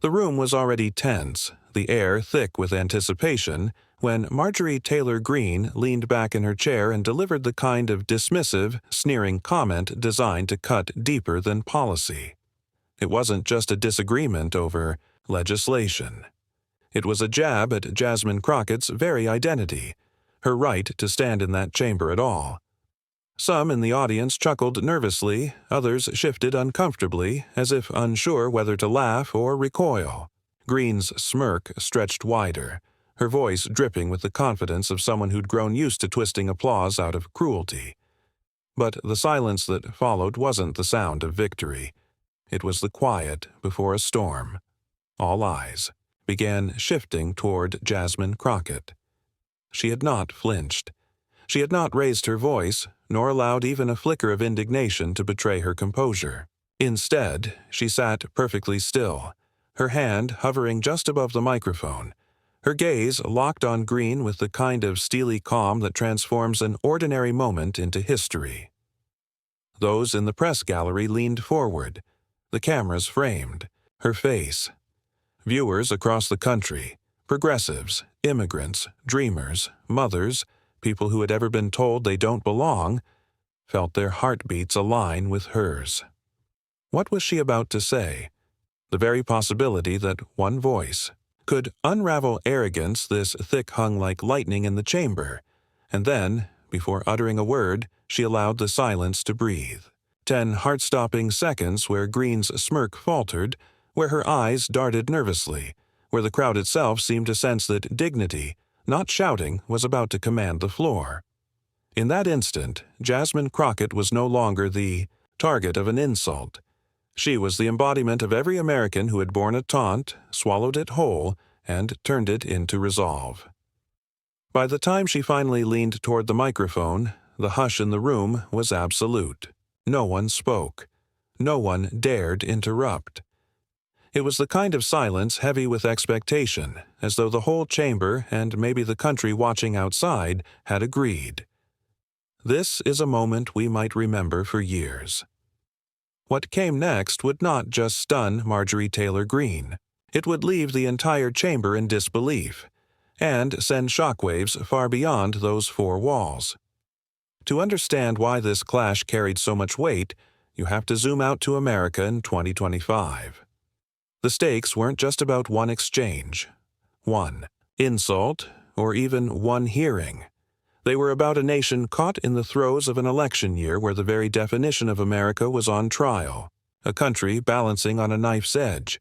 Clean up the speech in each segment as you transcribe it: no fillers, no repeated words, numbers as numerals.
The room was already tense, the air thick with anticipation, when Marjorie Taylor Greene leaned back in her chair and delivered the kind of dismissive, sneering comment designed to cut deeper than policy. It wasn't just a disagreement over legislation. It was a jab at Jasmine Crockett's very identity, her right to stand in that chamber at all. Some in the audience chuckled nervously, others shifted uncomfortably, as if unsure whether to laugh or recoil. Greene's smirk stretched wider, her voice dripping with the confidence of someone who'd grown used to twisting applause out of cruelty. But the silence that followed wasn't the sound of victory. It was the quiet before a storm. All eyes began shifting toward Jasmine Crockett. She had not flinched. She had not raised her voice, nor allowed even a flicker of indignation to betray her composure. Instead, she sat perfectly still, her hand hovering just above the microphone, her gaze locked on Greene with the kind of steely calm that transforms an ordinary moment into history. Those in the press gallery leaned forward, the cameras framed, her face. Viewers across the country, progressives, immigrants, dreamers, mothers, people who had ever been told they don't belong, felt their heartbeats align with hers. What was she about to say? The very possibility that one voice could unravel arrogance this thick hung like lightning in the chamber, and then, before uttering a word, she allowed the silence to breathe. 10 heart-stopping seconds where Greene's smirk faltered, where her eyes darted nervously, where the crowd itself seemed to sense that dignity, not shouting, was about to command the floor. In that instant, Jasmine Crockett was no longer the target of an insult. She was the embodiment of every American who had borne a taunt, swallowed it whole, and turned it into resolve. By the time she finally leaned toward the microphone, the hush in the room was absolute. No one spoke. No one dared interrupt. It was the kind of silence heavy with expectation, as though the whole chamber and maybe the country watching outside had agreed. This is a moment we might remember for years. What came next would not just stun Marjorie Taylor Greene. It would leave the entire chamber in disbelief, and send shockwaves far beyond those 4 walls. To understand why this clash carried so much weight, you have to zoom out to America in 2025. The stakes weren't just about one exchange, one insult, or even one hearing. They were about a nation caught in the throes of an election year where the very definition of America was on trial, a country balancing on a knife's edge,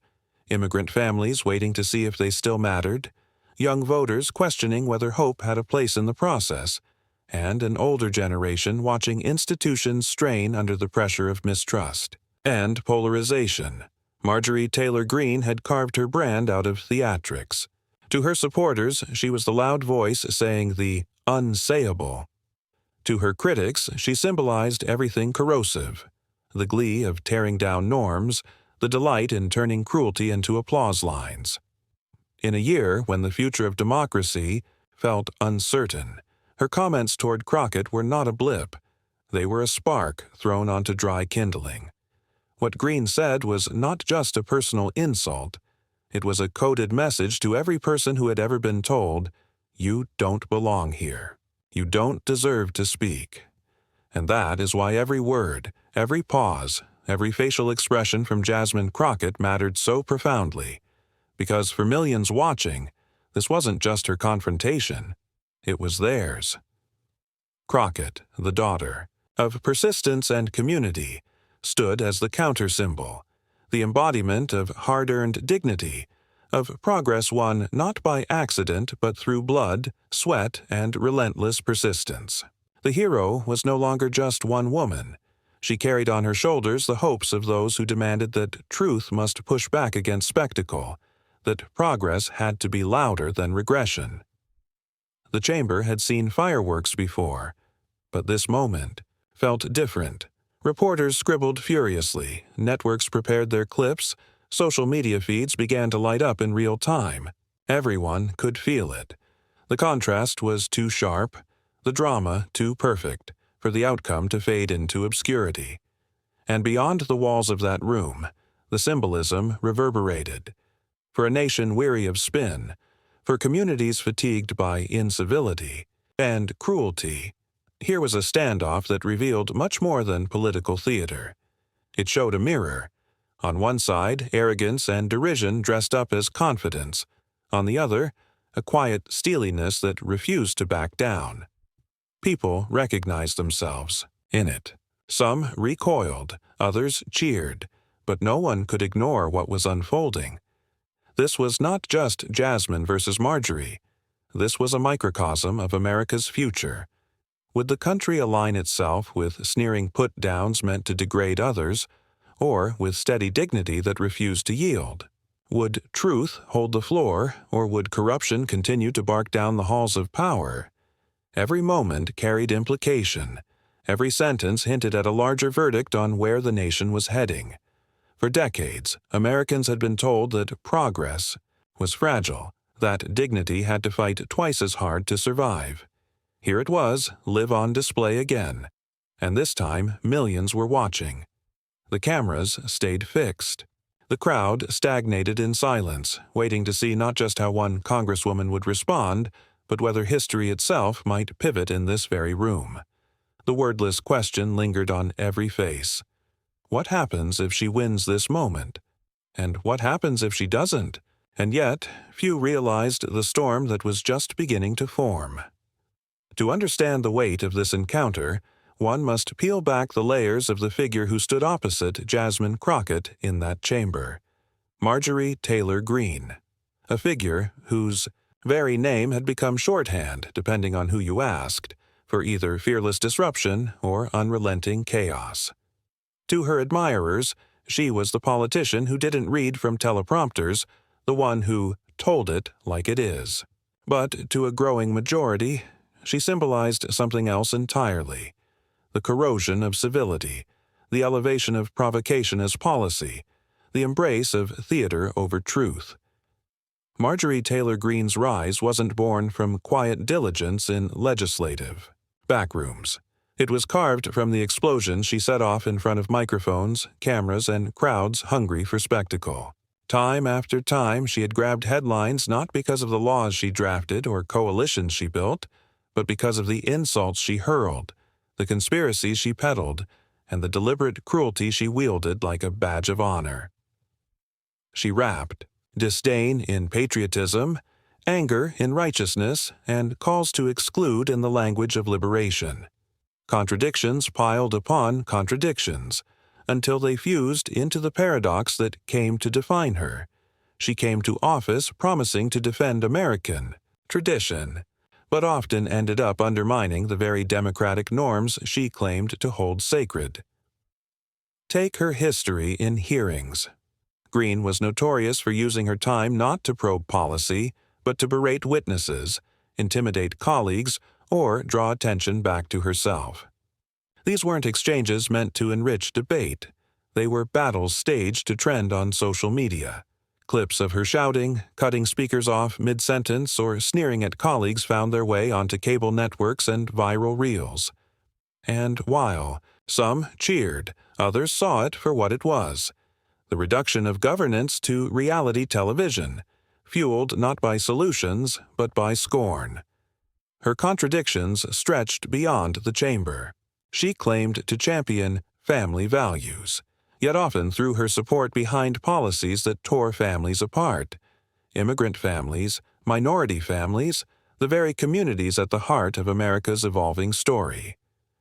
immigrant families waiting to see if they still mattered, young voters questioning whether hope had a place in the process, and an older generation watching institutions strain under the pressure of mistrust and polarization. Marjorie Taylor Greene had carved her brand out of theatrics. To her supporters, she was the loud voice saying the unsayable. To her critics, she symbolized everything corrosive, the glee of tearing down norms, the delight in turning cruelty into applause lines. In a year when the future of democracy felt uncertain, her comments toward Crockett were not a blip. They were a spark thrown onto dry kindling. What Greene said was not just a personal insult. It was a coded message to every person who had ever been told, "You don't belong here. You don't deserve to speak." And that is why every word, every pause, every facial expression from Jasmine Crockett mattered so profoundly. Because for millions watching, this wasn't just her confrontation. It was theirs. Crockett, the daughter, of persistence and community, stood as the counter-symbol, the embodiment of hard-earned dignity, of progress won not by accident but through blood, sweat, and relentless persistence. The hero was no longer just one woman. She carried on her shoulders the hopes of those who demanded that truth must push back against spectacle, that progress had to be louder than regression. The chamber had seen fireworks before, but this moment felt different. Reporters scribbled furiously, networks prepared their clips, social media feeds began to light up in real time. Everyone could feel it. The contrast was too sharp, the drama too perfect, for the outcome to fade into obscurity. And beyond the walls of that room, the symbolism reverberated. for a nation weary of spin, for communities fatigued by incivility and cruelty. Here was a standoff that revealed much more than political theater. It showed a mirror. On one side, arrogance and derision dressed up as confidence. On the other, a quiet steeliness that refused to back down. People recognized themselves in it. Some recoiled, others cheered, but no one could ignore what was unfolding. This was not just Jasmine versus Marjorie. This was a microcosm of America's future. Would the country align itself with sneering put-downs meant to degrade others, or with steady dignity that refused to yield? Would truth hold the floor, or would corruption continue to bark down the halls of power? Every moment carried implication. Every sentence hinted at a larger verdict on where the nation was heading. For decades, Americans had been told that progress was fragile, that dignity had to fight twice as hard to survive. Here it was, live on display again. And this time, millions were watching. The cameras stayed fixed. The crowd stagnated in silence, waiting to see not just how one congresswoman would respond, but whether history itself might pivot in this very room. The wordless question lingered on every face. What happens if she wins this moment? And what happens if she doesn't? And yet, few realized the storm that was just beginning to form. To understand the weight of this encounter, one must peel back the layers of the figure who stood opposite Jasmine Crockett in that chamber. Marjorie Taylor Greene, a figure whose very name had become shorthand, depending on who you asked, for either fearless disruption or unrelenting chaos. To her admirers, she was the politician who didn't read from teleprompters, the one who told it like it is. But to a growing majority, she symbolized something else entirely: the corrosion of civility, the elevation of provocation as policy, the embrace of theater over truth. Marjorie Taylor Greene's rise wasn't born from quiet diligence in legislative backrooms. It was carved from the explosion she set off in front of microphones, cameras, and crowds hungry for spectacle. Time after time, she had grabbed headlines not because of the laws she drafted or coalitions she built, but because of the insults she hurled, the conspiracies she peddled, and the deliberate cruelty she wielded like a badge of honor. She wrapped disdain in patriotism, anger in righteousness, and calls to exclude in the language of liberation. Contradictions piled upon contradictions, until they fused into the paradox that came to define her. She came to office promising to defend American tradition, but often ended up undermining the very democratic norms she claimed to hold sacred. Take her history in hearings. Greene was notorious for using her time not to probe policy, but to berate witnesses, intimidate colleagues, or draw attention back to herself. These weren't exchanges meant to enrich debate. They were battles staged to trend on social media. Clips of her shouting, cutting speakers off mid-sentence, or sneering at colleagues found their way onto cable networks and viral reels. And while some cheered, others saw it for what it was: the reduction of governance to reality television, fueled not by solutions, but by scorn. Her contradictions stretched beyond the chamber. She claimed to champion family values, yet often threw her support behind policies that tore families apart. Immigrant families, minority families, the very communities at the heart of America's evolving story.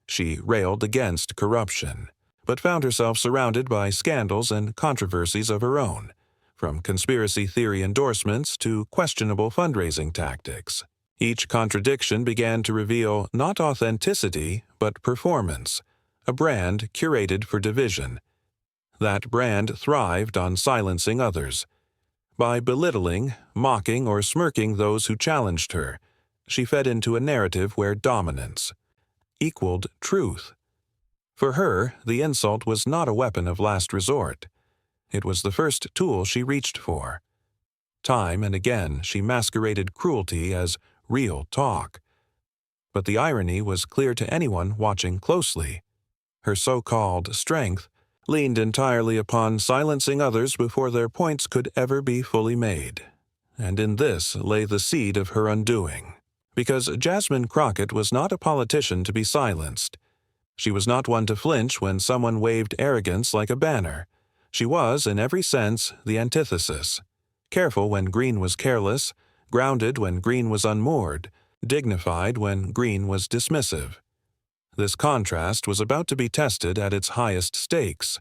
She railed against corruption, but found herself surrounded by scandals and controversies of her own, from conspiracy theory endorsements to questionable fundraising tactics. Each contradiction began to reveal not authenticity, but performance, a brand curated for division. That brand thrived on silencing others. By belittling, mocking, or smirking those who challenged her, she fed into a narrative where dominance equaled truth. For her, the insult was not a weapon of last resort. It was the first tool she reached for. Time and again, she masqueraded cruelty as real talk. But the irony was clear to anyone watching closely. Her so-called strength leaned entirely upon silencing others before their points could ever be fully made. And in this lay the seed of her undoing. Because Jasmine Crockett was not a politician to be silenced. She was not one to flinch when someone waved arrogance like a banner. She was, in every sense, the antithesis. Careful when Greene was careless, grounded when Greene was unmoored, dignified when Greene was dismissive. This contrast was about to be tested at its highest stakes.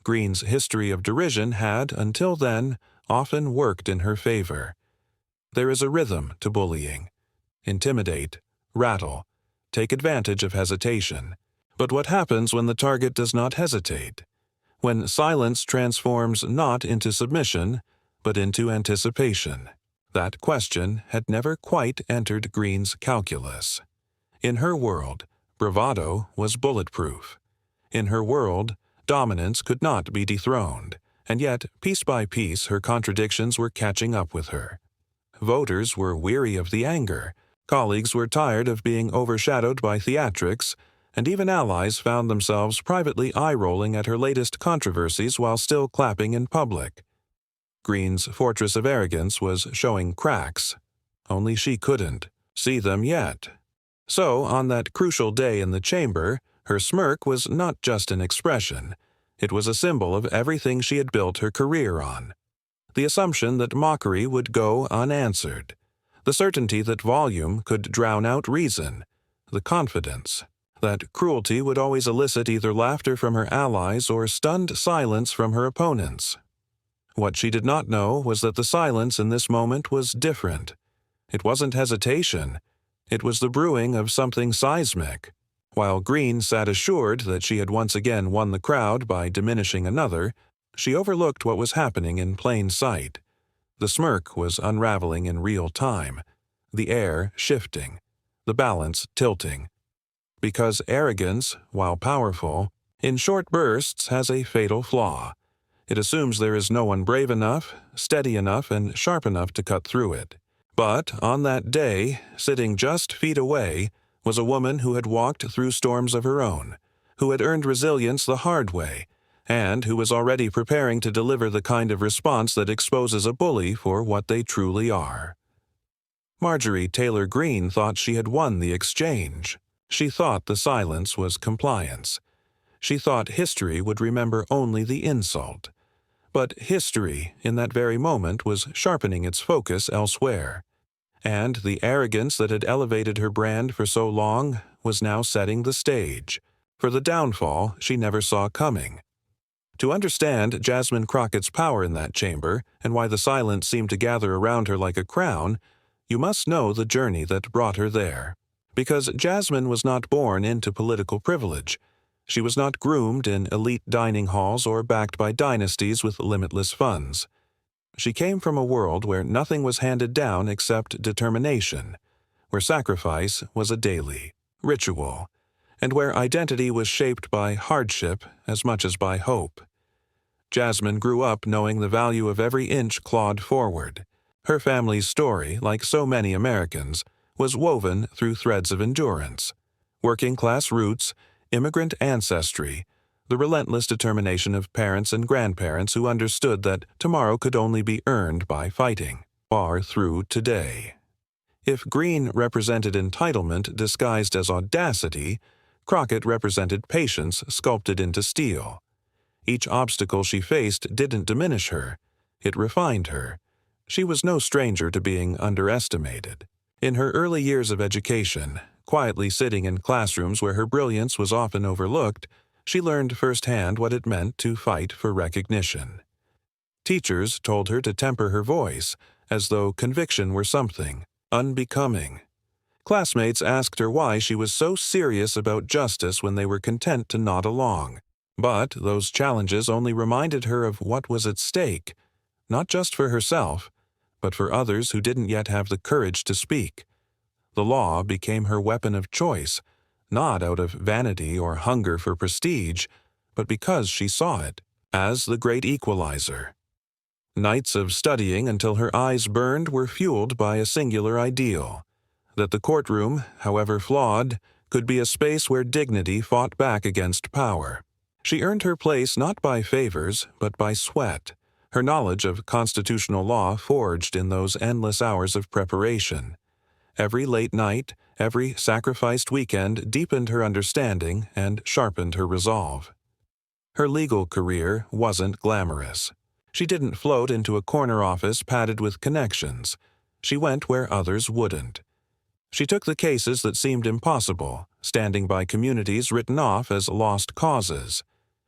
Greene's history of derision had, until then, often worked in her favor. There is a rhythm to bullying. Intimidate, rattle, take advantage of hesitation. But what happens when the target does not hesitate? When silence transforms not into submission, but into anticipation? That question had never quite entered Greene's calculus. In her world, bravado was bulletproof. In her world, dominance could not be dethroned, and yet, piece by piece, her contradictions were catching up with her. Voters were weary of the anger, colleagues were tired of being overshadowed by theatrics, and even allies found themselves privately eye-rolling at her latest controversies while still clapping in public. Greene's fortress of arrogance was showing cracks. Only she couldn't see them yet. So, on that crucial day in the chamber, her smirk was not just an expression. It was a symbol of everything she had built her career on. The assumption that mockery would go unanswered. The certainty that volume could drown out reason. The confidence that cruelty would always elicit either laughter from her allies or stunned silence from her opponents. What she did not know was that the silence in this moment was different. It wasn't hesitation. It was the brewing of something seismic. While Greene sat assured that she had once again won the crowd by diminishing another, she overlooked what was happening in plain sight. The smirk was unraveling in real time, the air shifting, the balance tilting. Because arrogance, while powerful, in short bursts has a fatal flaw. It assumes there is no one brave enough, steady enough, and sharp enough to cut through it. But on that day, sitting just feet away, was a woman who had walked through storms of her own, who had earned resilience the hard way, and who was already preparing to deliver the kind of response that exposes a bully for what they truly are. Marjorie Taylor Greene thought she had won the exchange. She thought the silence was compliance. She thought history would remember only the insult. But history, in that very moment, was sharpening its focus elsewhere. And the arrogance that had elevated her brand for so long was now setting the stage for the downfall she never saw coming. To understand Jasmine Crockett's power in that chamber, and why the silence seemed to gather around her like a crown, you must know the journey that brought her there. Because Jasmine was not born into political privilege. She was not groomed in elite dining halls or backed by dynasties with limitless funds. She came from a world where nothing was handed down except determination, where sacrifice was a daily ritual, and where identity was shaped by hardship as much as by hope. Jasmine grew up knowing the value of every inch clawed forward. Her family's story, like so many Americans, was woven through threads of endurance, working-class roots, immigrant ancestry, the relentless determination of parents and grandparents who understood that tomorrow could only be earned by fighting, far through today. If Greene represented entitlement disguised as audacity, Crockett represented patience sculpted into steel. Each obstacle she faced didn't diminish her, it refined her. She was no stranger to being underestimated. In her early years of education, quietly sitting in classrooms where her brilliance was often overlooked, she learned firsthand what it meant to fight for recognition. Teachers told her to temper her voice, as though conviction were something unbecoming. Classmates asked her why she was so serious about justice when they were content to nod along. But those challenges only reminded her of what was at stake, not just for herself, but for others who didn't yet have the courage to speak. The law became her weapon of choice, not out of vanity or hunger for prestige, but because she saw it as the great equalizer. Nights of studying until her eyes burned were fueled by a singular ideal, that the courtroom, however flawed, could be a space where dignity fought back against power. She earned her place not by favors, but by sweat, her knowledge of constitutional law forged in those endless hours of preparation. Every late night, every sacrificed weekend deepened her understanding and sharpened her resolve. Her legal career wasn't glamorous. She didn't float into a corner office padded with connections. She went where others wouldn't. She took the cases that seemed impossible, standing by communities written off as lost causes.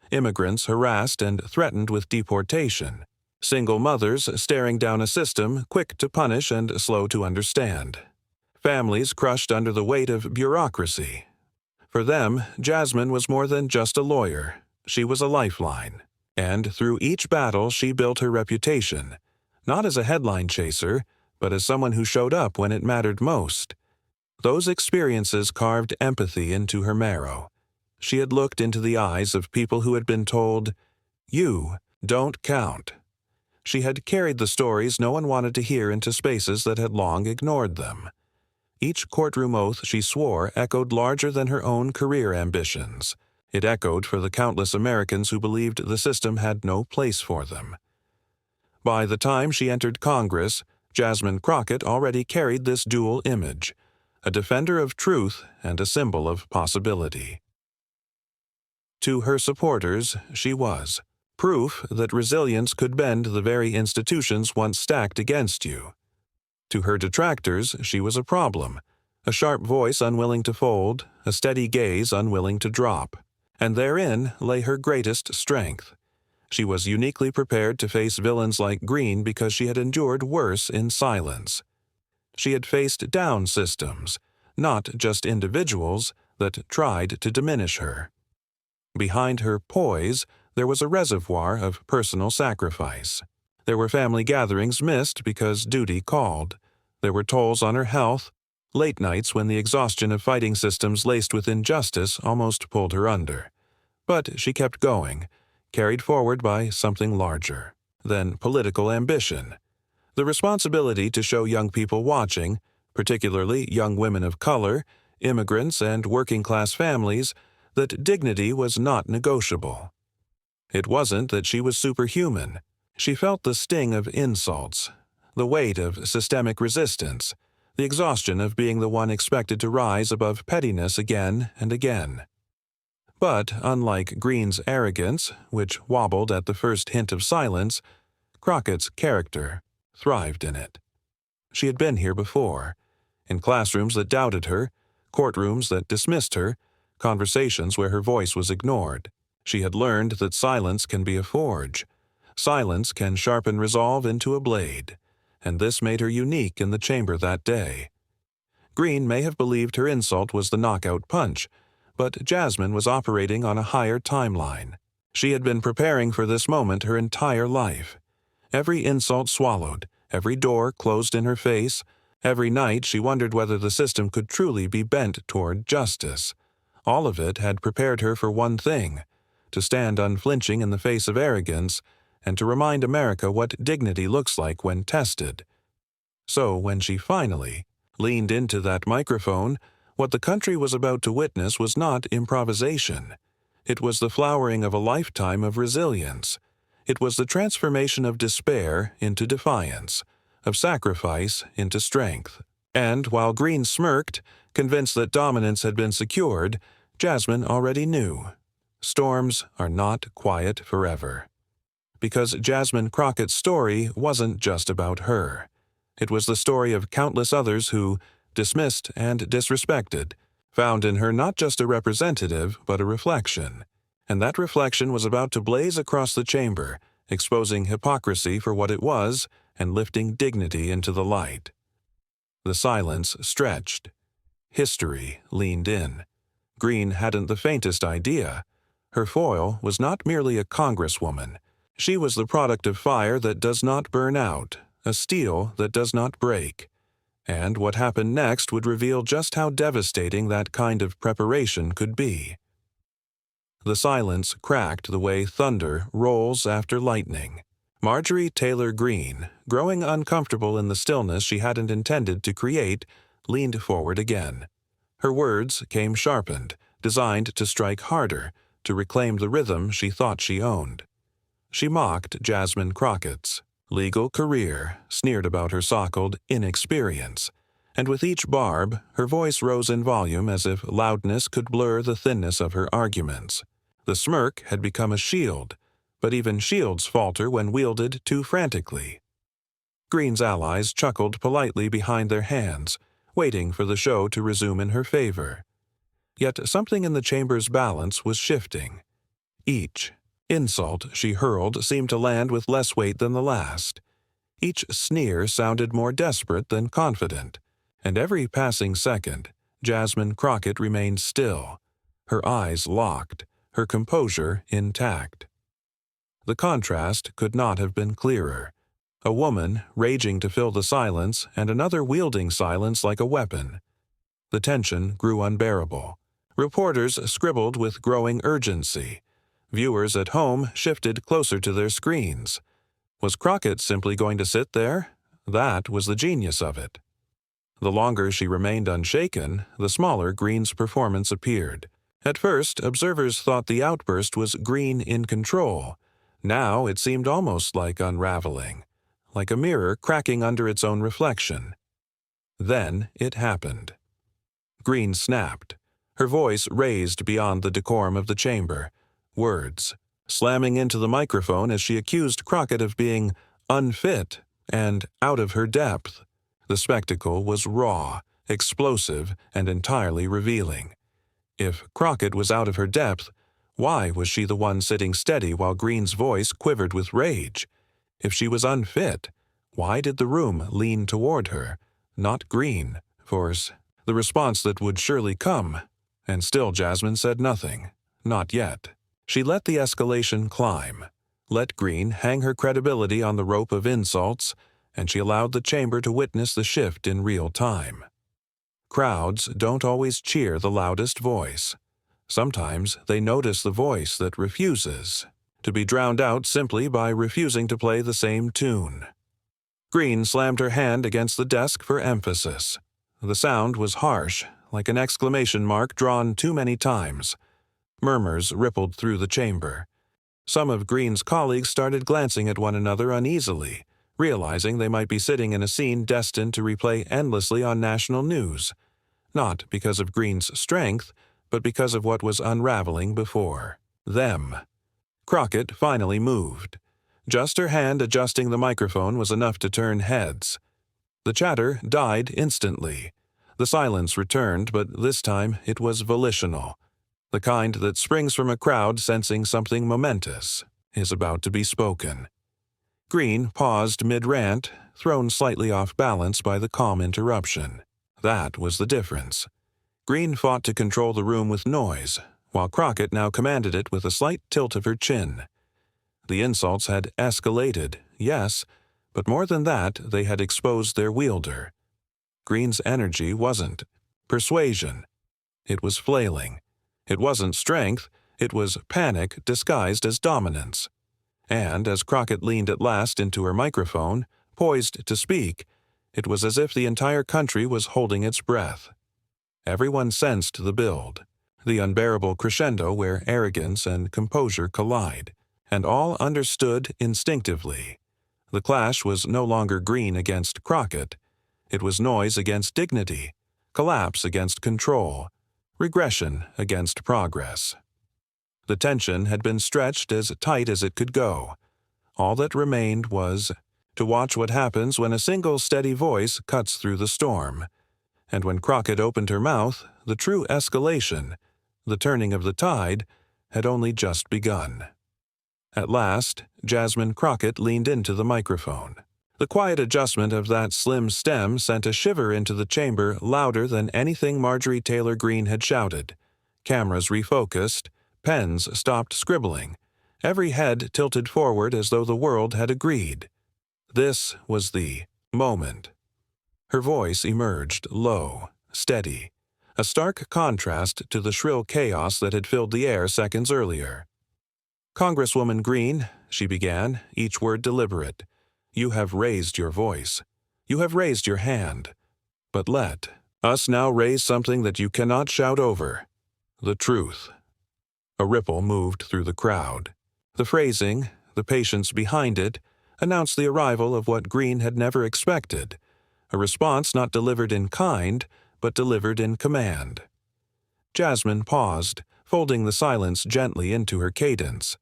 Immigrants harassed and threatened with deportation. Single mothers staring down a system quick to punish and slow to understand. Families crushed under the weight of bureaucracy. For them, Jasmine was more than just a lawyer. She was a lifeline. And through each battle she built her reputation, not as a headline chaser, but as someone who showed up when it mattered most. Those experiences carved empathy into her marrow. She had looked into the eyes of people who had been told, "You don't count." She had carried the stories no one wanted to hear into spaces that had long ignored them. Each courtroom oath she swore echoed larger than her own career ambitions. It echoed for the countless Americans who believed the system had no place for them. By the time she entered Congress, Jasmine Crockett already carried this dual image, a defender of truth and a symbol of possibility. To her supporters, she was proof that resilience could bend the very institutions once stacked against you. To her detractors, she was a problem, a sharp voice unwilling to fold, a steady gaze unwilling to drop. And therein lay her greatest strength. She was uniquely prepared to face villains like Greene because she had endured worse in silence. She had faced down systems, not just individuals, that tried to diminish her. Behind her poise, there was a reservoir of personal sacrifice. There were family gatherings missed because duty called. There were tolls on her health, late nights when the exhaustion of fighting systems laced with injustice almost pulled her under. But she kept going, carried forward by something larger than political ambition. The responsibility to show young people watching, particularly young women of color, immigrants, and working-class families, that dignity was not negotiable. It wasn't that she was superhuman. She felt the sting of insults, the weight of systemic resistance, the exhaustion of being the one expected to rise above pettiness again and again. But unlike Greene's arrogance, which wobbled at the first hint of silence, Crockett's character thrived in it. She had been here before, in classrooms that doubted her, courtrooms that dismissed her, conversations where her voice was ignored. She had learned that silence can be a forge. Silence can sharpen resolve into a blade, and this made her unique in the chamber that day. Greene may have believed her insult was the knockout punch, but Jasmine was operating on a higher timeline. She had been preparing for this moment her entire life. Every insult swallowed, every door closed in her face, every night she wondered whether the system could truly be bent toward justice. All of it had prepared her for one thing, to stand unflinching in the face of arrogance and to remind America what dignity looks like when tested. So when she finally leaned into that microphone, what the country was about to witness was not improvisation. It was the flowering of a lifetime of resilience. It was the transformation of despair into defiance, of sacrifice into strength. And while Greene smirked, convinced that dominance had been secured, Jasmine already knew. Storms are not quiet forever. Because Jasmine Crockett's story wasn't just about her. It was the story of countless others who, dismissed and disrespected, found in her not just a representative but a reflection. And that reflection was about to blaze across the chamber, exposing hypocrisy for what it was and lifting dignity into the light. The silence stretched. History leaned in. Greene hadn't the faintest idea. Her foil was not merely a congresswoman. She was the product of fire that does not burn out, a steel that does not break. And what happened next would reveal just how devastating that kind of preparation could be. The silence cracked the way thunder rolls after lightning. Marjorie Taylor Greene, growing uncomfortable in the stillness she hadn't intended to create, leaned forward again. Her words came sharpened, designed to strike harder, to reclaim the rhythm she thought she owned. She mocked Jasmine Crockett's legal career, sneered about her so-called inexperience, and with each barb, her voice rose in volume as if loudness could blur the thinness of her arguments. The smirk had become a shield, but even shields falter when wielded too frantically. Greene's allies chuckled politely behind their hands, waiting for the show to resume in her favor. Yet something in the chamber's balance was shifting. Each insult she hurled seemed to land with less weight than the last. Each sneer sounded more desperate than confident, and every passing second, Jasmine Crockett remained still, her eyes locked, her composure intact. The contrast could not have been clearer. A woman raging to fill the silence and another wielding silence like a weapon. The tension grew unbearable. Reporters scribbled with growing urgency. Viewers at home shifted closer to their screens. Was Crockett simply going to sit there? That was the genius of it. The longer she remained unshaken, the smaller Greene's performance appeared. At first, observers thought the outburst was Greene in control. Now it seemed almost like unraveling, like a mirror cracking under its own reflection. Then it happened. Greene snapped, her voice raised beyond the decorum of the chamber, words slamming into the microphone as she accused Crockett of being unfit and out of her depth. The spectacle was raw, explosive, and entirely revealing. If Crockett was out of her depth, why was she the one sitting steady while Greene's voice quivered with rage? If she was unfit, why did the room lean toward her, not Greene, for the response that would surely come? And still Jasmine said nothing, not yet. She let the escalation climb, let Greene hang her credibility on the rope of insults, and she allowed the chamber to witness the shift in real time. Crowds don't always cheer the loudest voice. Sometimes they notice the voice that refuses, to be drowned out simply by refusing to play the same tune. Greene slammed her hand against the desk for emphasis. The sound was harsh, like an exclamation mark drawn too many times. Murmurs rippled through the chamber. Some of Greene's colleagues started glancing at one another uneasily, realizing they might be sitting in a scene destined to replay endlessly on national news, not because of Greene's strength, but because of what was unraveling before them. Crockett finally moved. Just her hand adjusting the microphone was enough to turn heads. The chatter died instantly. The silence returned, but this time it was volitional, the kind that springs from a crowd sensing something momentous is about to be spoken. Greene paused mid-rant, thrown slightly off balance by the calm interruption. That was the difference. Greene fought to control the room with noise, while Crockett now commanded it with a slight tilt of her chin. The insults had escalated, yes, but more than that, they had exposed their wielder. Greene's energy wasn't persuasion. It was flailing. It wasn't strength, it was panic disguised as dominance. And as Crockett leaned at last into her microphone, poised to speak, it was as if the entire country was holding its breath. Everyone sensed the build, the unbearable crescendo where arrogance and composure collide, and all understood instinctively. The clash was no longer Greene against Crockett. It was noise against dignity, collapse against control, regression against progress. The tension had been stretched as tight as it could go. All that remained was to watch what happens when a single steady voice cuts through the storm. And when Crockett opened her mouth, the true escalation, the turning of the tide, had only just begun. At last, Jasmine Crockett leaned into the microphone. The quiet adjustment of that slim stem sent a shiver into the chamber louder than anything Marjorie Taylor Greene had shouted. Cameras refocused, pens stopped scribbling. Every head tilted forward as though the world had agreed. This was the moment. Her voice emerged low, steady, a stark contrast to the shrill chaos that had filled the air seconds earlier. "Congresswoman Greene," she began, each word deliberate, "you have raised your voice. You have raised your hand. But let us now raise something that you cannot shout over: the truth." A ripple moved through the crowd. The phrasing, the patience behind it, announced the arrival of what Greene had never expected, a response not delivered in kind, but delivered in command. Jasmine paused, folding the silence gently into her cadence.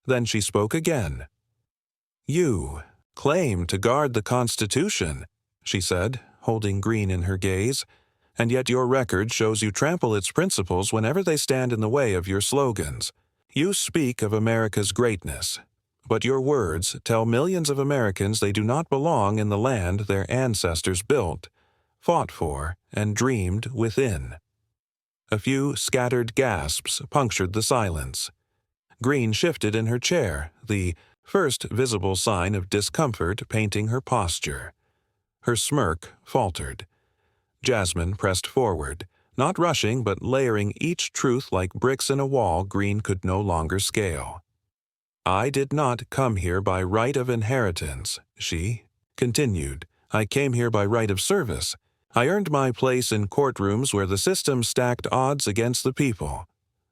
Then she spoke again. "You claim to guard the Constitution," she said, holding Greene in her gaze, "and yet your record shows you trample its principles whenever they stand in the way of your slogans. You speak of America's greatness, but your words tell millions of Americans they do not belong in the land their ancestors built, fought for, and dreamed within." A few scattered gasps punctured the silence. Greene shifted in her chair, the first visible sign of discomfort painting her posture. Her smirk faltered. Jasmine pressed forward, not rushing but layering each truth like bricks in a wall Greene could no longer scale. "I did not come here by right of inheritance," she continued. "I came here by right of service. I earned my place in courtrooms where the system stacked odds against the people.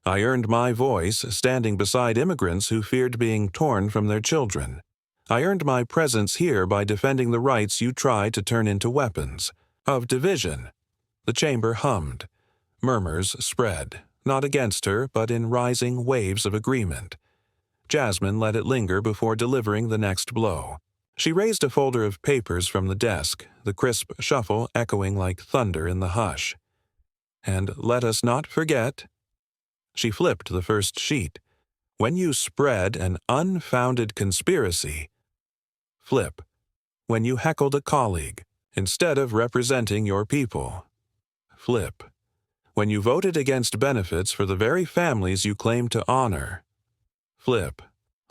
I earned my voice standing beside immigrants who feared being torn from their children. I earned my presence here by defending the rights you try to turn into weapons of division." The chamber hummed. Murmurs spread, not against her, but in rising waves of agreement. Jasmine let it linger before delivering the next blow. She raised a folder of papers from the desk, the crisp shuffle echoing like thunder in the hush. "And let us not forget—" She flipped the first sheet. "When you spread an unfounded conspiracy—" Flip. "When you heckled a colleague, instead of representing your people." Flip. "When you voted against benefits for the very families you claim to honor." Flip.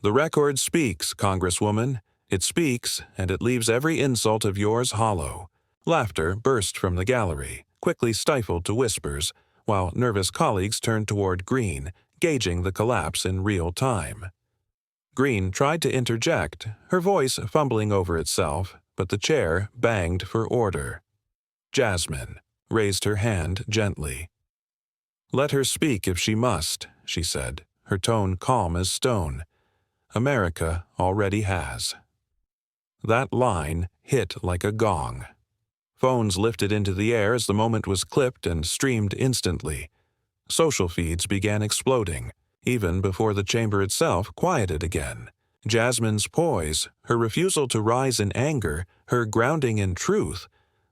"The record speaks, Congresswoman. It speaks, and it leaves every insult of yours hollow." Laughter burst from the gallery, quickly stifled to whispers, while nervous colleagues turned toward Greene, gauging the collapse in real time. Greene tried to interject, her voice fumbling over itself, but the chair banged for order. Jasmine raised her hand gently. "Let her speak if she must," she said, her tone calm as stone. "America already has." That line hit like a gong. Phones lifted into the air as the moment was clipped and streamed instantly. Social feeds began exploding, even before the chamber itself quieted again. Jasmine's poise, her refusal to rise in anger, her grounding in truth.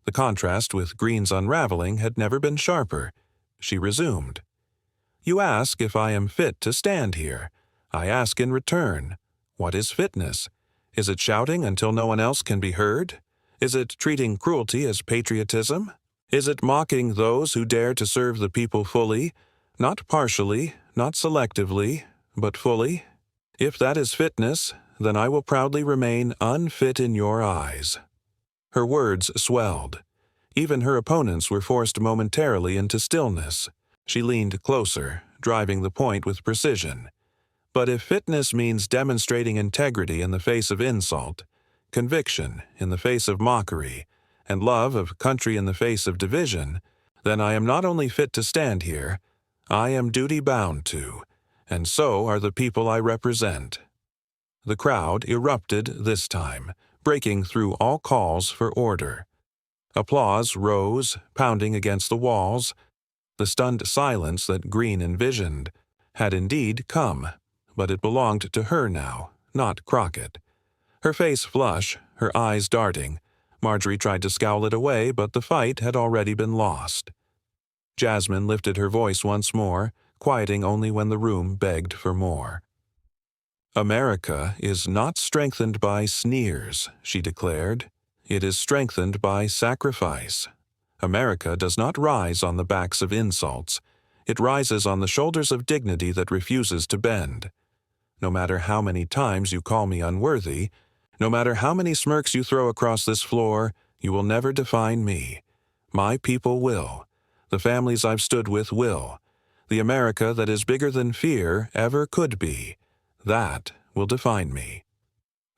The contrast with Greene's unraveling had never been sharper. She resumed. "You ask if I am fit to stand here. I ask in return, what is fitness? Is it shouting until no one else can be heard? Is it treating cruelty as patriotism? Is it mocking those who dare to serve the people fully, not partially, not selectively, but fully? If that is fitness, then I will proudly remain unfit in your eyes." Her words swelled. Even her opponents were forced momentarily into stillness. She leaned closer, driving the point with precision. "But if fitness means demonstrating integrity in the face of insult, conviction in the face of mockery, and love of country in the face of division, then I am not only fit to stand here, I am duty-bound to, and so are the people I represent." The crowd erupted this time, breaking through all calls for order. Applause rose, pounding against the walls. The stunned silence that Greene envisioned had indeed come, but it belonged to her now, not Crockett. Her face flush, her eyes darting. Marjorie tried to scowl it away, but the fight had already been lost. Jasmine lifted her voice once more, quieting only when the room begged for more. "America is not strengthened by sneers," she declared. "It is strengthened by sacrifice. America does not rise on the backs of insults. It rises on the shoulders of dignity that refuses to bend. No matter how many times you call me unworthy, no matter how many smirks you throw across this floor, you will never define me. My people will. The families I've stood with will. The America that is bigger than fear ever could be. That will define me."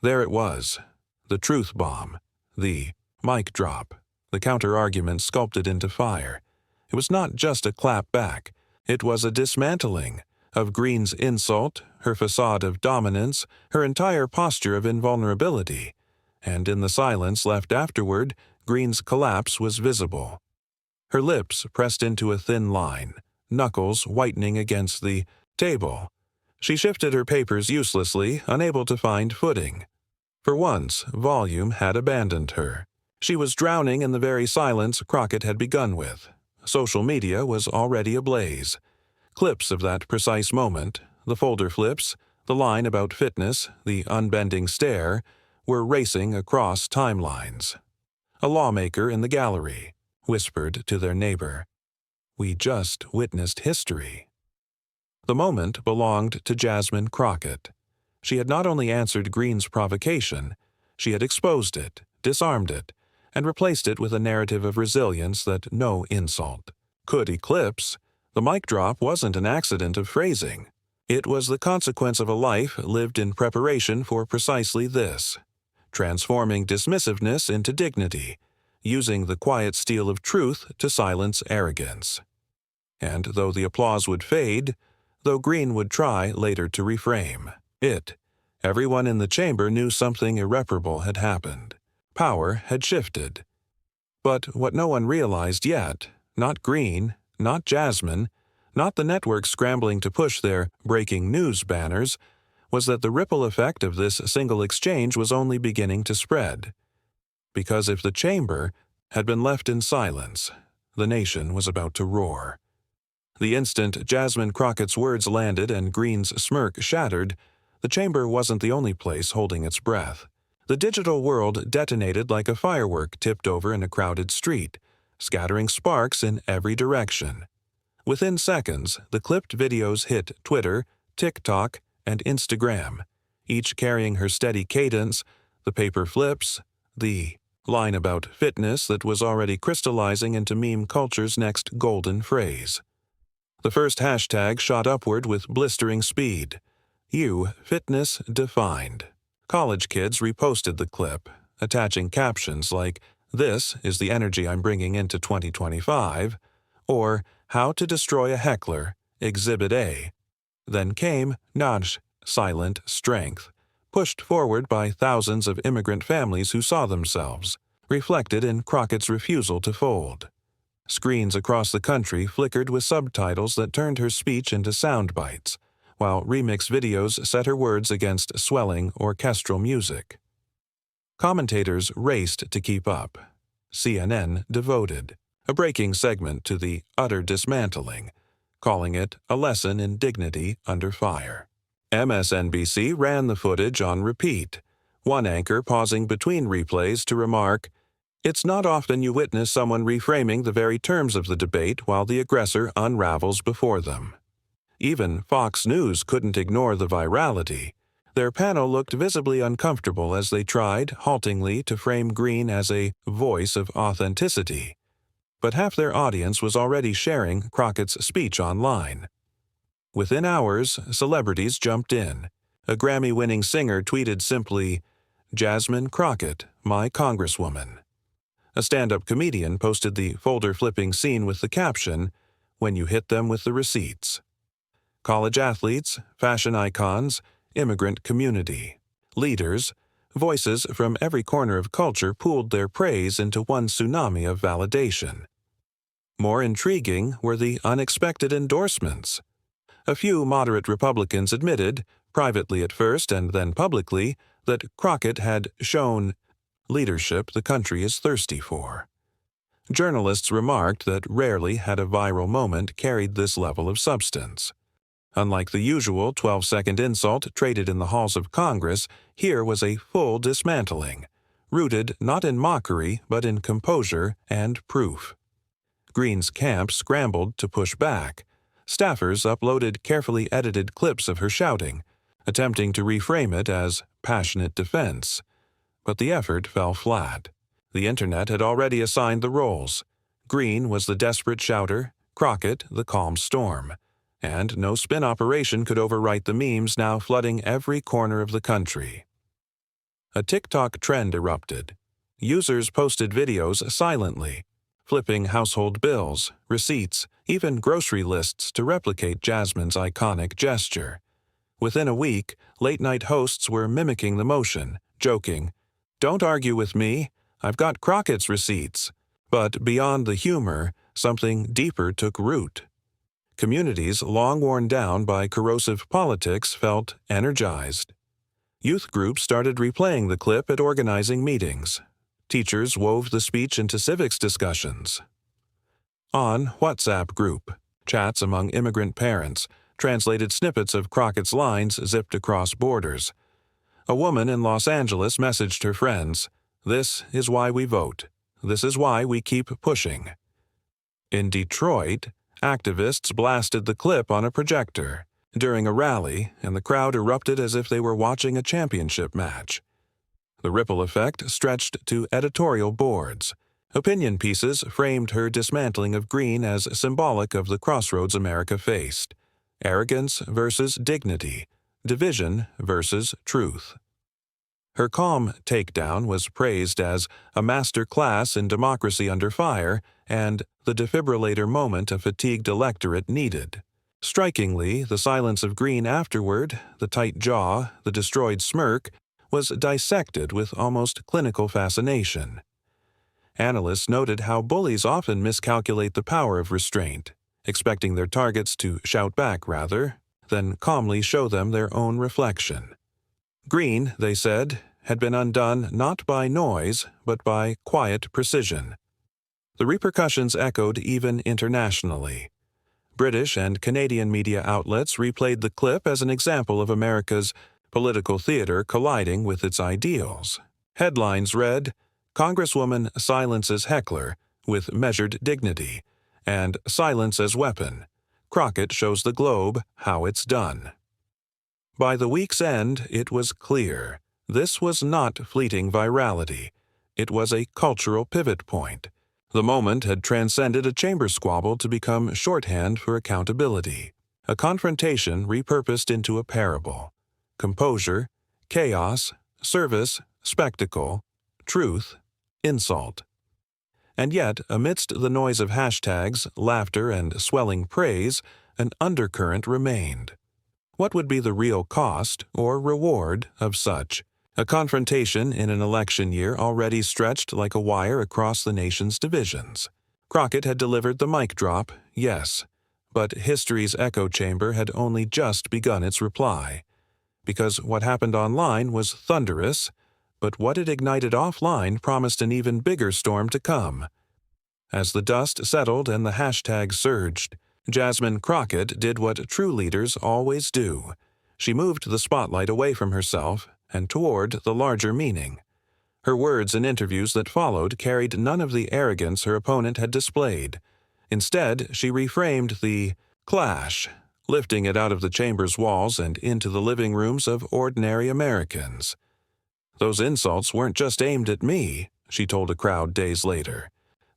There it was, the truth bomb, the mic drop, the counter-argument sculpted into fire. It was not just a clap back. It was a dismantling, Of Greene's insult, her facade of dominance, her entire posture of invulnerability, and in the silence left afterward, Greene's collapse was visible. Her lips pressed into a thin line, knuckles whitening against the table. She shifted her papers uselessly, unable to find footing. For once, volume had abandoned her. She was drowning in the very silence Crockett had begun with. Social media was already ablaze. Clips of that precise moment, the folder flips, the line about fitness, the unbending stare, were racing across timelines. A lawmaker in the gallery whispered to their neighbor, "We just witnessed history." The moment belonged to Jasmine Crockett. She had not only answered Greene's provocation, she had exposed it, disarmed it, and replaced it with a narrative of resilience that no insult could eclipse. The mic drop wasn't an accident of phrasing. It was the consequence of a life lived in preparation for precisely this, transforming dismissiveness into dignity, using the quiet steel of truth to silence arrogance. And though the applause would fade, though Greene would try later to reframe it, everyone in the chamber knew something irreparable had happened. Power had shifted. But what no one realized yet, not Greene, not Jasmine, not the network scrambling to push their breaking news banners, was that the ripple effect of this single exchange was only beginning to spread. Because if the chamber had been left in silence, the nation was about to roar. The instant Jasmine Crockett's words landed and Greene's smirk shattered, the chamber wasn't the only place holding its breath. The digital world detonated like a firework tipped over in a crowded street, scattering sparks in every direction. Within seconds, the clipped videos hit Twitter, TikTok, and Instagram, each carrying her steady cadence, the paper flips, the line about fitness that was already crystallizing into meme culture's next golden phrase. The first hashtag shot upward with blistering speed. You, fitness defined. College kids reposted the clip, attaching captions like, "This is the energy I'm bringing into 2025, or "How to Destroy a Heckler, Exhibit A." Then came Naj, silent strength, pushed forward by thousands of immigrant families who saw themselves, reflected in Crockett's refusal to fold. Screens across the country flickered with subtitles that turned her speech into sound bites, while remix videos set her words against swelling orchestral music. Commentators raced to keep up. CNN devoted a breaking segment to the utter dismantling, calling it a lesson in dignity under fire. MSNBC ran the footage on repeat, one anchor pausing between replays to remark, "It's not often you witness someone reframing the very terms of the debate while the aggressor unravels before them." Even Fox News couldn't ignore the virality. Their panel looked visibly uncomfortable as they tried, haltingly, to frame Greene as a voice of authenticity. But half their audience was already sharing Crockett's speech online. Within hours, celebrities jumped in. A Grammy-winning singer tweeted simply, "Jasmine Crockett, my congresswoman." A stand-up comedian posted the folder-flipping scene with the caption, "When you hit them with the receipts." College athletes, fashion icons, immigrant community, leaders, voices from every corner of culture pooled their praise into one tsunami of validation. More intriguing were the unexpected endorsements. A few moderate Republicans admitted, privately at first and then publicly, that Crockett had shown leadership the country is thirsty for. Journalists remarked that rarely had a viral moment carried this level of substance. Unlike the usual 12-second insult traded in the halls of Congress, here was a full dismantling, rooted not in mockery but in composure and proof. Greene's camp scrambled to push back. Staffers uploaded carefully edited clips of her shouting, attempting to reframe it as passionate defense. But the effort fell flat. The internet had already assigned the roles. Greene was the desperate shouter, Crockett the calm storm. And no spin operation could overwrite the memes now flooding every corner of the country. A TikTok trend erupted. Users posted videos silently, flipping household bills, receipts, even grocery lists to replicate Jasmine's iconic gesture. Within a week, late-night hosts were mimicking the motion, joking, "Don't argue with me, I've got Crockett's receipts." But beyond the humor, something deeper took root. Communities long worn down by corrosive politics felt energized. Youth groups started replaying the clip at organizing meetings. Teachers wove the speech into civics discussions. On WhatsApp group, chats among immigrant parents translated snippets of Crockett's lines zipped across borders. A woman in Los Angeles messaged her friends, "This is why we vote. This is why we keep pushing." In Detroit, activists blasted the clip on a projector during a rally, and the crowd erupted as if they were watching a championship match. The ripple effect stretched to editorial boards. Opinion pieces framed her dismantling of Greene as symbolic of the crossroads America faced: arrogance versus dignity, division versus truth. Her calm takedown was praised as a master class in democracy under fire and the defibrillator moment a fatigued electorate needed. Strikingly, the silence of Greene afterward, the tight jaw, the destroyed smirk, was dissected with almost clinical fascination. Analysts noted how bullies often miscalculate the power of restraint, expecting their targets to shout back rather than calmly show them their own reflection. Greene, they said, had been undone not by noise, but by quiet precision. The repercussions echoed even internationally. British and Canadian media outlets replayed the clip as an example of America's political theater colliding with its ideals. Headlines read, "Congresswoman silences heckler with measured dignity," and "Silence as weapon. Crockett shows the globe how it's done." By the week's end, it was clear. This was not fleeting virality. It was a cultural pivot point. The moment had transcended a chamber squabble to become shorthand for accountability, a confrontation repurposed into a parable. Composure, chaos, service, spectacle, truth, insult. And yet, amidst the noise of hashtags, laughter, and swelling praise, an undercurrent remained. What would be the real cost or reward of such? A confrontation in an election year already stretched like a wire across the nation's divisions. Crockett had delivered the mic drop, yes, but history's echo chamber had only just begun its reply. Because what happened online was thunderous, but what it ignited offline promised an even bigger storm to come. As the dust settled and the hashtag surged, Jasmine Crockett did what true leaders always do. She moved the spotlight away from herself and toward the larger meaning. Her words in interviews that followed carried none of the arrogance her opponent had displayed. Instead, she reframed the clash, lifting it out of the chamber's walls and into the living rooms of ordinary Americans. "Those insults weren't just aimed at me," she told a crowd days later.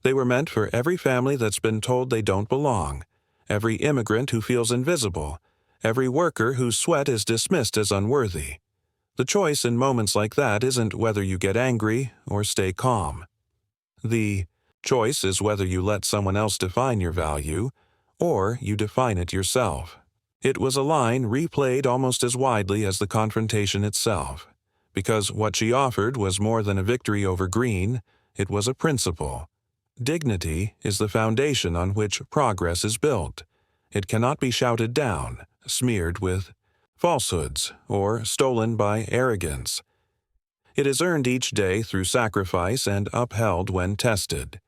"They were meant for every family that's been told they don't belong, every immigrant who feels invisible, every worker whose sweat is dismissed as unworthy. The choice in moments like that isn't whether you get angry or stay calm. The choice is whether you let someone else define your value or you define it yourself." It was a line replayed almost as widely as the confrontation itself, because what she offered was more than a victory over Greene, it was a principle. Dignity is the foundation on which progress is built. It cannot be shouted down, smeared with falsehoods, or stolen by arrogance. It is earned each day through sacrifice and upheld when tested.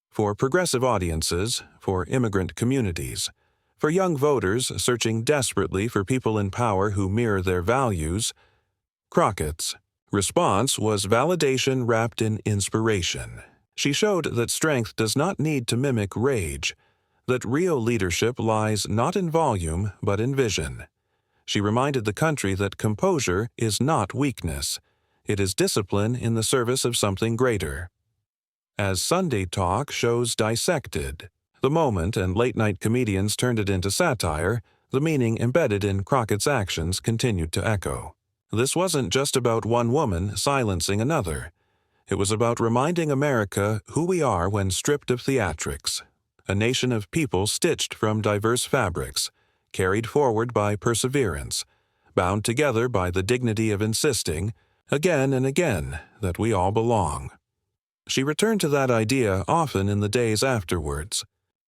For progressive audiences, for immigrant communities, for young voters searching desperately for people in power who mirror their values, Crockett's response was validation wrapped in inspiration. She showed that strength does not need to mimic rage, that real leadership lies not in volume but in vision. She reminded the country that composure is not weakness. It is discipline in the service of something greater. As Sunday talk shows dissected, the moment and late-night comedians turned it into satire, the meaning embedded in Crockett's actions continued to echo. This wasn't just about one woman silencing another. It was about reminding America who we are when stripped of theatrics. a nation of people stitched from diverse fabrics, carried forward by perseverance, bound together by the dignity of insisting, again and again, that we all belong. She returned to that idea often in the days afterwards.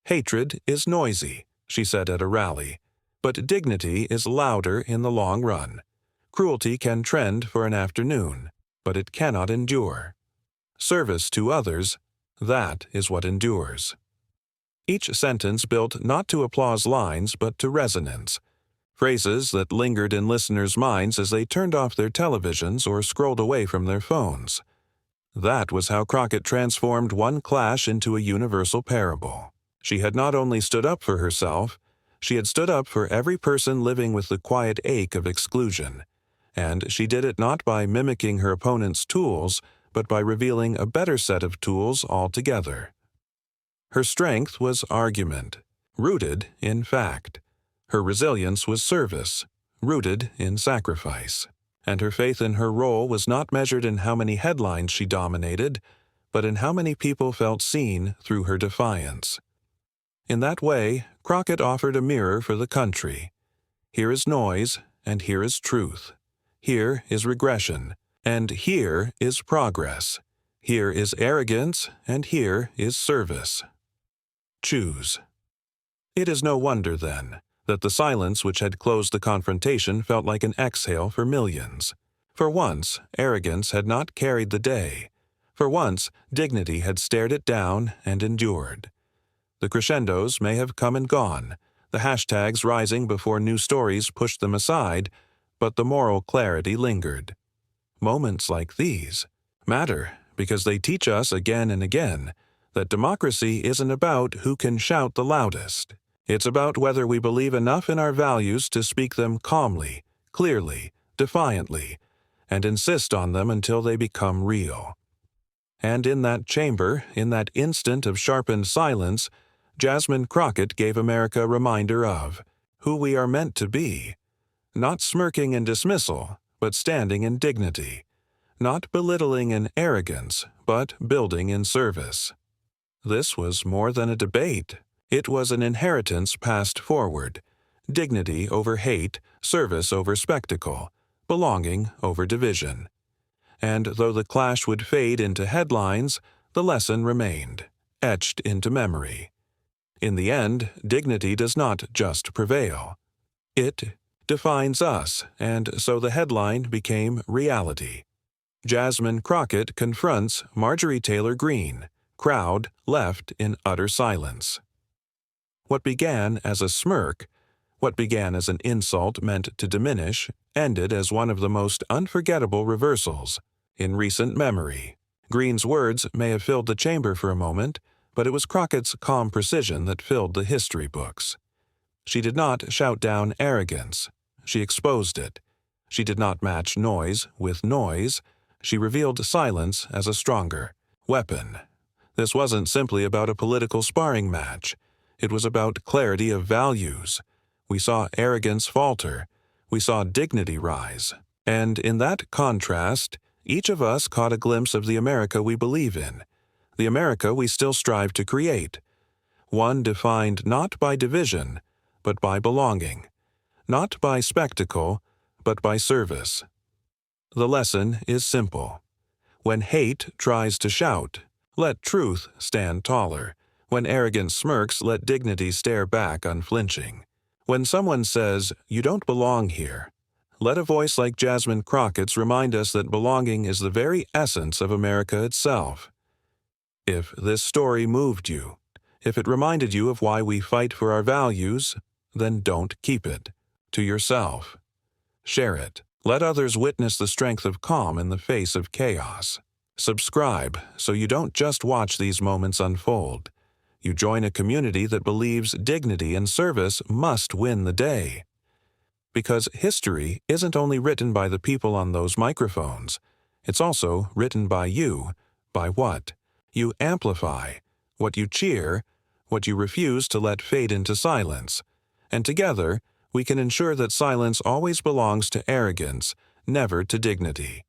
Hatred is noisy, she said at a rally, but dignity is louder in the long run. Cruelty can trend for an afternoon, but it cannot endure. Service to others, that is what endures. Each sentence built not to applause lines but to resonance, phrases that lingered in listeners' minds as they turned off their televisions or scrolled away from their phones. That was how Crockett transformed one clash into a universal parable. She had not only stood up for herself, she had stood up for every person living with the quiet ache of exclusion, and she did it not by mimicking her opponent's tools, but by revealing a better set of tools altogether. Her strength was argument, rooted in fact. Her resilience was service, rooted in sacrifice. And her faith in her role was not measured in how many headlines she dominated, but in how many people felt seen through her defiance. In that way, Crockett offered a mirror for the country. Here is noise, and here is truth. Here is regression, and here is progress. Here is arrogance, and here is service. Choose. It is no wonder, then, that the silence which had closed the confrontation felt like an exhale for millions. For once, arrogance had not carried the day. For once, dignity had stared it down and endured. The crescendos may have come and gone, the hashtags rising before new stories pushed them aside, but the moral clarity lingered. Moments like these matter because they teach us again and again that democracy isn't about who can shout the loudest. It's about whether we believe enough in our values to speak them calmly, clearly, defiantly, and insist on them until they become real. And in that chamber, in that instant of sharpened silence, Jasmine Crockett gave America a reminder of who we are meant to be, not smirking in dismissal, but standing in dignity, not belittling in arrogance, but building in service. This was more than a debate. It was an inheritance passed forward, dignity over hate, service over spectacle, belonging over division. And though the clash would fade into headlines, the lesson remained, etched into memory. In the end, dignity does not just prevail. It defines us, and so the headline became reality. Jasmine Crockett confronts Marjorie Taylor Greene, crowd left in utter silence. What began as a smirk, what began as an insult meant to diminish, ended as one of the most unforgettable reversals in recent memory. Greene's words may have filled the chamber for a moment, but it was Crockett's calm precision that filled the history books. She did not shout down arrogance. She exposed it. She did not match noise with noise. She revealed silence as a stronger weapon. This wasn't simply about a political sparring match. It was about clarity of values. We saw arrogance falter. We saw dignity rise. And in that contrast, each of us caught a glimpse of the America we believe in, the America we still strive to create, one defined not by division, but by belonging, not by spectacle, but by service. The lesson is simple. When hate tries to shout, let truth stand taller. When arrogance smirks, let dignity stare back unflinching. When someone says, "You don't belong here," let a voice like Jasmine Crockett's remind us that belonging is the very essence of America itself. If this story moved you, if it reminded you of why we fight for our values, then don't keep it to yourself. Share it. Let others witness the strength of calm in the face of chaos. Subscribe so you don't just watch these moments unfold. You join a community that believes dignity and service must win the day. Because history isn't only written by the people on those microphones, it's also written by you, by what you amplify, what you cheer, what you refuse to let fade into silence. And together, we can ensure that silence always belongs to arrogance, never to dignity.